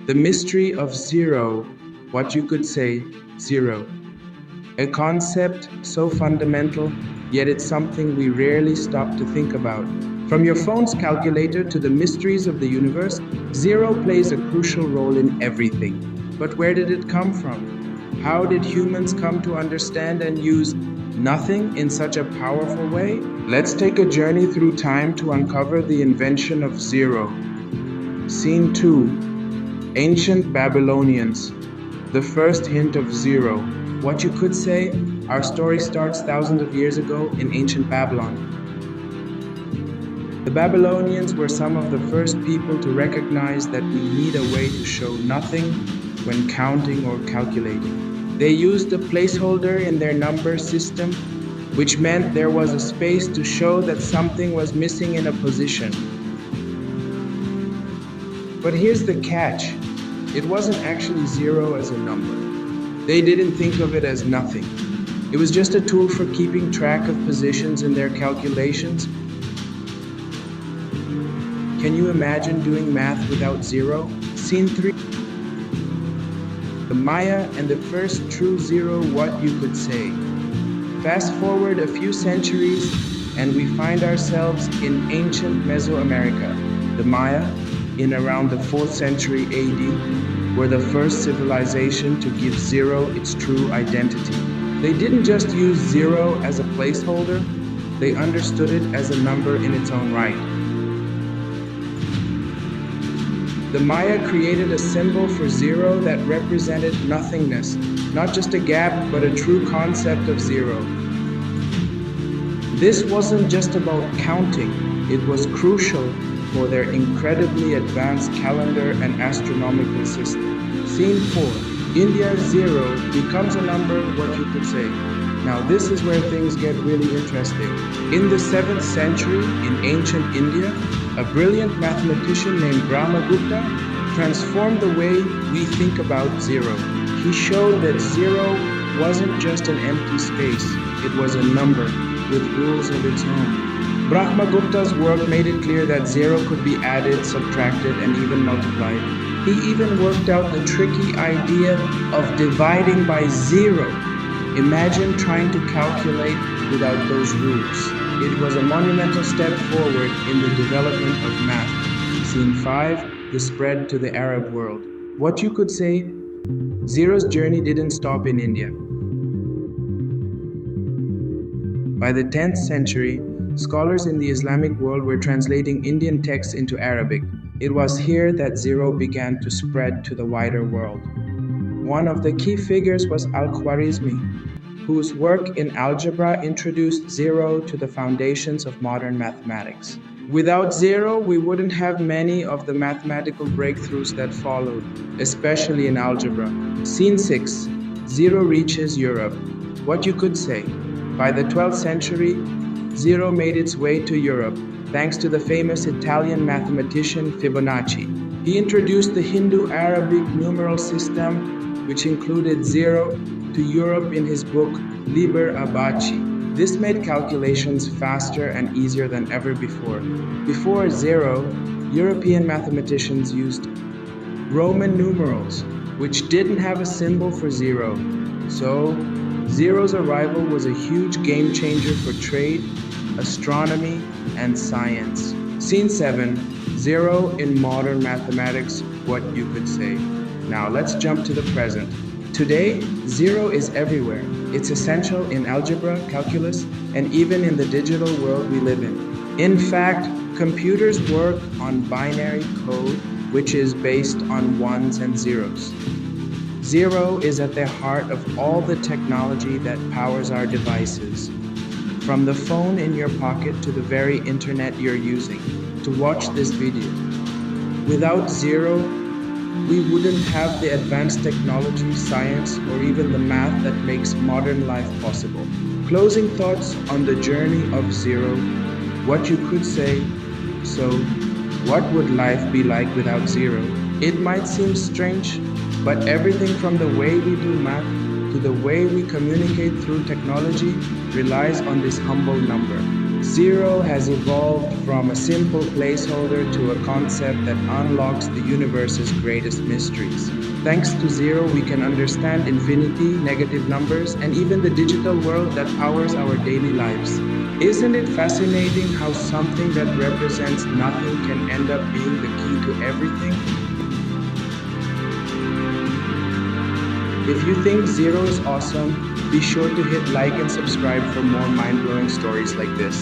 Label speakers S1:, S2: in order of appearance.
S1: The mystery of zero, what you could say, zero. A concept so fundamental, yet it's something we rarely stop to think about. From your phone's calculator to the mysteries of the universe, zero plays a crucial role in everything. But where did it come from? How did humans come to understand and use nothing in such a powerful way? Let's take a journey through time to uncover the invention of zero. Scene 2. Ancient Babylonians. The first hint of zero. What you could say, our story starts thousands of years ago in ancient Babylon. The Babylonians were some of the first people to recognize that we need a way to show nothing when counting or calculating. They used a placeholder in their number system, which meant there was a space to show that something was missing in a position. But here's the catch. It wasn't actually zero as a number. They didn't think of it as nothing. It was just a tool for keeping track of positions in their calculations. Can you imagine doing math without zero? Scene 3. The Maya and the first true zero, what you could say. Fast forward a few centuries and we find ourselves in ancient Mesoamerica. The Maya, in around the 4th century AD, were the first civilization to give zero its true identity. They didn't just use zero as a placeholder, they understood it as a number in its own right. The Maya created a symbol for zero that represented nothingness, not just a gap, but a true concept of zero. This wasn't just about counting, it was crucial for their incredibly advanced calendar and astronomical system. Scene 4. India's zero becomes a number, what you could say. Now this is where things get really interesting. In the 7th century, in ancient India, a brilliant mathematician named Brahmagupta transformed the way we think about zero. He showed that zero wasn't just an empty space, it was a number with rules of its own. Brahmagupta's work made it clear that zero could be added, subtracted, and even multiplied. He even worked out the tricky idea of dividing by zero. Imagine trying to calculate without those rules. It was a monumental step forward in the development of math. Scene 5. The spread to the Arab world. What you could say, zero's journey didn't stop in India. By the 10th century, scholars in the Islamic world were translating Indian texts into Arabic. It was here that zero began to spread to the wider world. One of the key figures was Al-Khwarizmi, whose work in algebra introduced zero to the foundations of modern mathematics. Without zero, we wouldn't have many of the mathematical breakthroughs that followed, especially in algebra. Scene 6. Zero reaches Europe. What you could say. By the 12th century, zero made its way to Europe, thanks to the famous Italian mathematician Fibonacci. He introduced the Hindu-Arabic numeral system, which included zero, to Europe in his book Liber Abaci. This made calculations faster and easier than ever before. Before zero, European mathematicians used Roman numerals, which didn't have a symbol for zero. So, zero's arrival was a huge game changer for trade, astronomy, and science. Scene 7. Zero in modern mathematics, what you could say. Now let's jump to the present. Today, zero is everywhere. It's essential in algebra, calculus, and even in the digital world we live in. In fact, computers work on binary code, which is based on ones and zeros. Zero is at the heart of all the technology that powers our devices. From the phone in your pocket to the very internet you're using to watch this video. Without zero, we wouldn't have the advanced technology, science, or even the math that makes modern life possible. Closing thoughts on the journey of zero, what you could say. So, what would life be like without zero? It might seem strange, but everything from the way we do math to the way we communicate through technology relies on this humble number. Zero has evolved from a simple placeholder to a concept that unlocks the universe's greatest mysteries. Thanks to zero, we can understand infinity, negative numbers, and even the digital world that powers our daily lives. Isn't it fascinating how something that represents nothing can end up being the key to everything? If you think zero is awesome, be sure to hit like and subscribe for more mind-blowing stories like this.